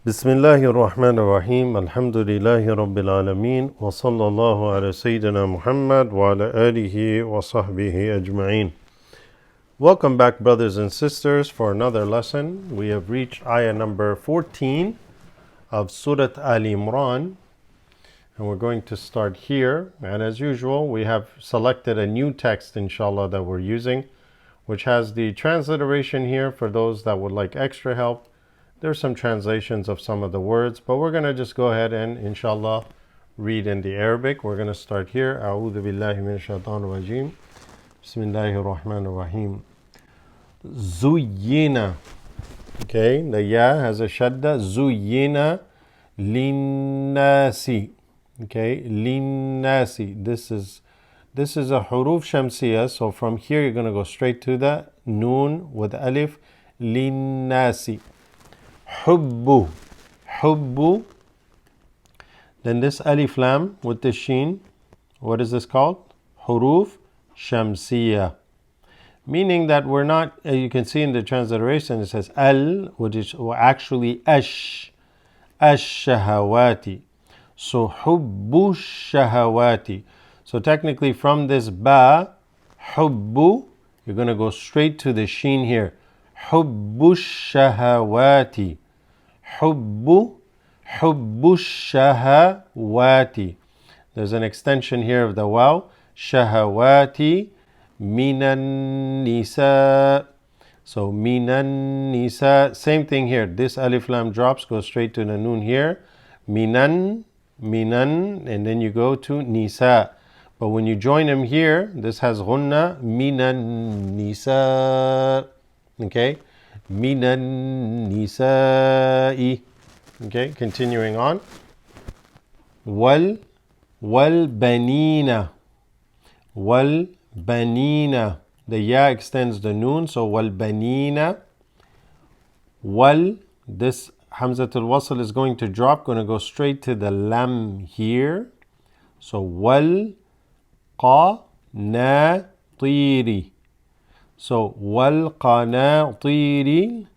بسم الله الرحمن الرحيم الحمد لله رب العالمين وصلى الله على سيدنا محمد وعلى آله وصحبه أجمعين. Welcome back, brothers and sisters, for another lesson. We have reached ayah number 14 of Surah Imran, and we're going to start here. And as usual, we have selected a new text, inshallah, that we're using, which has the transliteration here for those that would like extra help. There's some translations of some of the words, but we're going to just go ahead and, inshallah, read in the Arabic. We're going to start here. أعوذ بالله من الشيطان الرجيم. بسم الله الرحمن الرحيم. زُيِّنَ. Okay, the ya has a shadda. زُيِّنَ لِلنَّاسِ. Okay, لِلنَّاسِ. This is a huruf shamsiyah. So from here you're going to go straight to the noon with alif. لِلنَّاسِ. Hubbu. Hubbu. Then this alif lam with the sheen, what is this called? Huruf shamsiyah. Meaning that we're not, you can see in the transliteration it says al, which is actually ash. Ash-shahawati. So hubbu shahawati. So technically from this ba, hubbu, you're going to go straight to the sheen here. Hubbu shahawati. Hubbu shahawati. There's an extension here of the waw. Shahawati minan nisa. So minan nisa. Same thing here. This alif lam drops, goes straight to the noon here. Minan, and then you go to nisa. But when you join them here, this has ghunna. Minan nisa. Okay, minan nisa'i. Okay, continuing on. Wal banina. Wal banina. The ya extends the noon, so wal banina. Wal, this hamzatul wasl is going to drop, going to go straight to the lam here. So wal qanatiri. So wal qanatiri,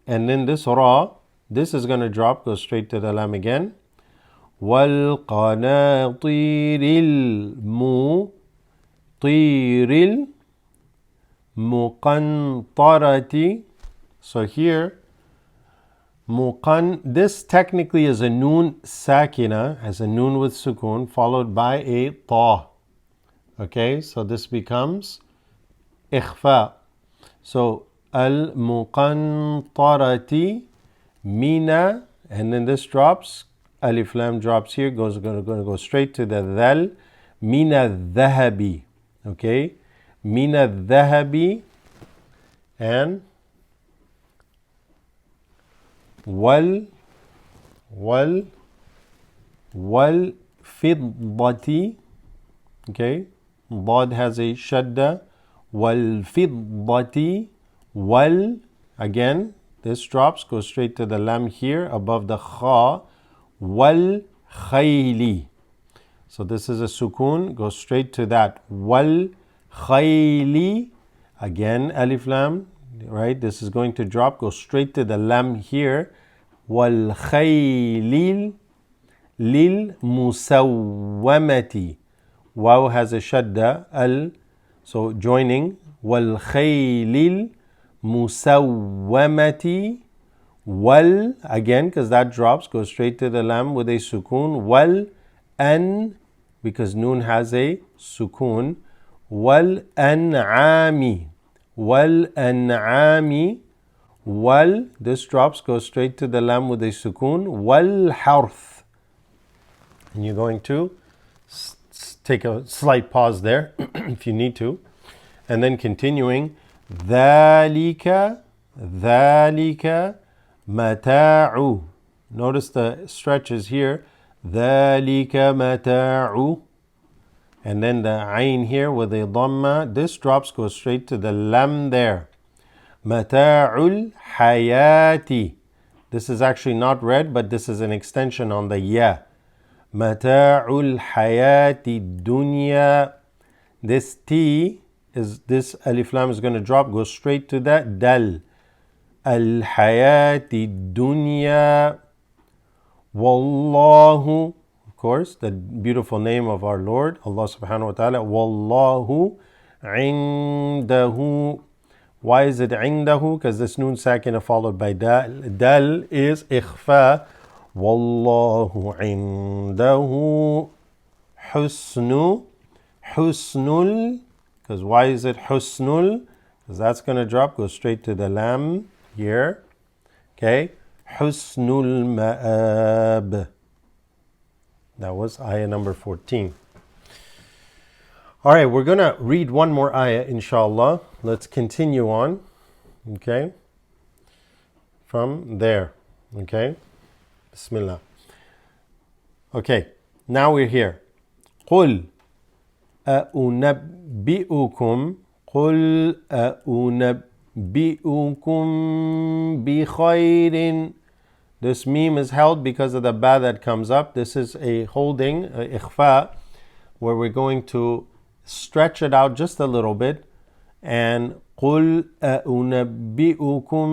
and then this ra, this is going to drop, go straight to the lam again. Wal qanatiril muqantarati. So here, this technically is a noon sakina, as a noon with sukoon, followed by a ta. Okay, so this becomes ikhfa. So al-muqantarati mina, and then this drops, alif lam drops here, going to go straight to the dhal. Mina dhahabi. Okay, mina dhahabi, and wal fiddati. Okay, Dad has a shadda. Wal fiddati. Wal, again, this drops, goes straight to the lam here above the kha. Wal khayli. So this is a sukoon, goes straight to that. Wal khayli. Again, alif lam, right? This is going to drop, go straight to the lam here. Wal khaylil lil musawwamati. Waw has a shadda, al, so joining. Wal khaylil musawwamati. Wal, again, because that drops, goes straight to the lam with a sukoon. Wal an, because noon has a sukoon. Wal an'ami. Wal an'ami. Wal, this drops, goes straight to the lam with a sukoon. Wal harth. And you're going to take a slight pause there if you need to. And then continuing. Dhalika mata'u. Notice the stretches here. Dhalika mata'u. And then the ayn here with a dhamma. This drops, goes straight to the lam there. Mata'ul hayati. This is actually not read, but this is an extension on the ya. Mata'ul hayati dunya. This T is, this alif lam is going to drop, go straight to that dal. Al hayati dunya. Wallahu, of course, the beautiful name of our Lord, Allah subhanahu wa ta'ala. Wallahu indahu. Why is it indahu? Because this noon sakina followed by dal. Dal is ikhfa. Wallahu indahu husnul. Because why is it husnul? Because that's going to drop, go straight to the lam here. Okay. Husnul ma'ab. That was ayah number 14. All right, we're going to read one more ayah, inshallah. Let's continue on. Okay. From there. Okay. Bismillah. Okay. Now we're here. قُلْ أُنَبِّئُكُمْ قُلْ أُنَبِّئُكُمْ بِخَيْرٍ. This meme is held because of the ba that comes up. This is a holding, ikhfa, where we're going to stretch it out just a little bit. And قُلْ أُنَبِّئُكُمْ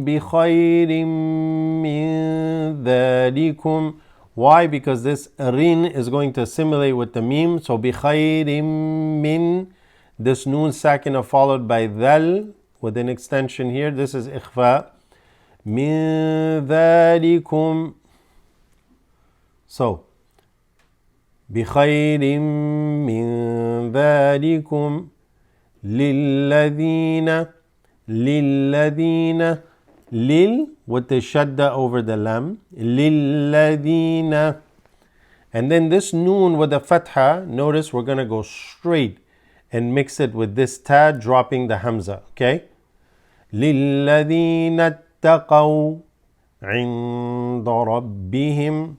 بِخَيْرٍ مِّن ذَلِكُمْ. Why? Because this rin is going to assimilate with the meme. So بِخَيْرٍ مِّن, this noon sakina followed by dhal with an extension here. This is ikhfa. مِن ذَلِكُمْ. So بِخَيْرٍ مِّن ذَلِكُمْ لِلَّذِينَ lil with the shadda over the lam. لِلَّذِينَ. And then this noon with the fatha, notice we're going to go straight and mix it with this ta, dropping the hamza. Okay? لِلَّذِينَ اتَّقَوْا عِنْدَ رَبِّهِمْ.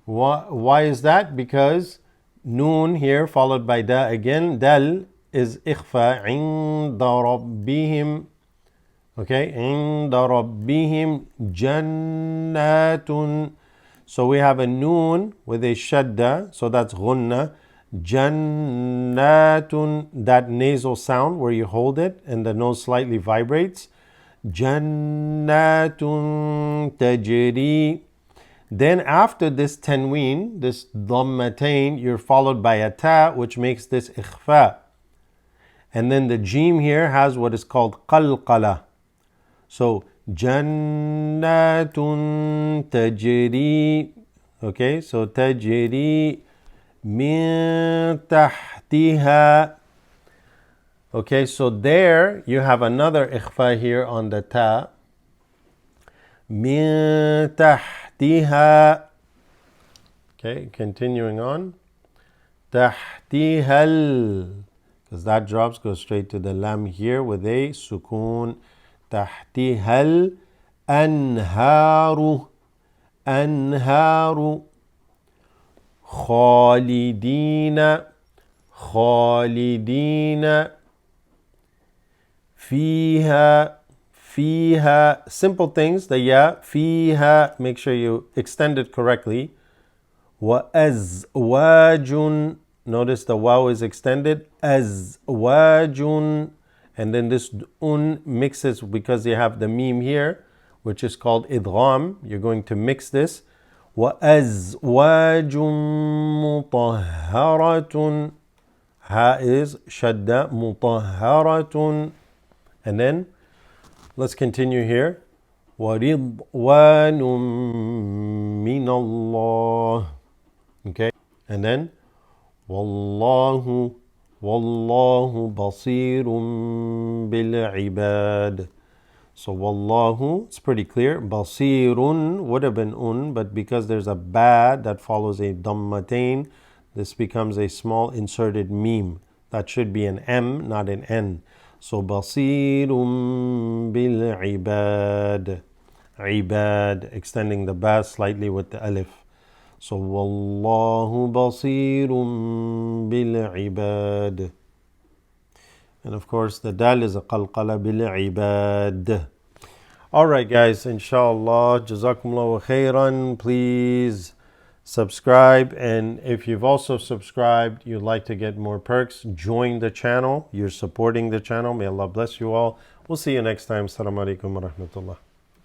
Why is that? Because noon here followed by da again. Dal is ikhfa. عِنْدَ رَبِّهِمْ. Okay, عِنْدَ رَبِّهِمْ جَنَّاتٌ. So we have a noon with a shadda, so that's ghunna. Jannatun, that nasal sound where you hold it and the nose slightly vibrates. Jannatun tajri. Then after this tanween, this dhammatain, you're followed by a ta, which makes this ikhfa. And then the jim here has what is called qalqala. So jannatun tajri. Okay, so tajri min tahtiha. Okay, so there you have another ikhfa here on the ta. Min tahtiha. Okay, continuing on. Tahtihal. Because that drops, goes straight to the lam here with a sukoon. Tahtihal anharu. Anharu. Khalidina. Khalidina. Fiha. Fiha. Simple things, the ya. Fiha. Make sure you extend it correctly. Wa azwajun. Notice the waw is extended. Azwajun. And then this un mixes because you have the meme here, which is called idgham. You're going to mix this. Wa azwajun mutahharatun. Ha is shadda mutahharatun. And then let's continue here. وَرِضْوَانٌ مِّنَ اللَّهِ. Okay, and then وَاللَّهُ بَصِيرٌ بِالْعِبَادِ. So wallahu, it's pretty clear. Basirun would have been un, but because there's a ba that follows a dammatain, this becomes a small inserted meme. That should be an M, not an N. So basirun bil ibad. Ibad, extending the ba slightly with the alif. So wallahu basirun bil ibad. And of course the dal is a qalqala bil ibad. Alright guys, inshallah, jazakumullahu khairan. Please subscribe, and if you've also subscribed, you'd like to get more perks, join the channel. You're supporting the channel. May Allah bless you all. We'll see you next time. Assalamu alaikum wa rahmatullah.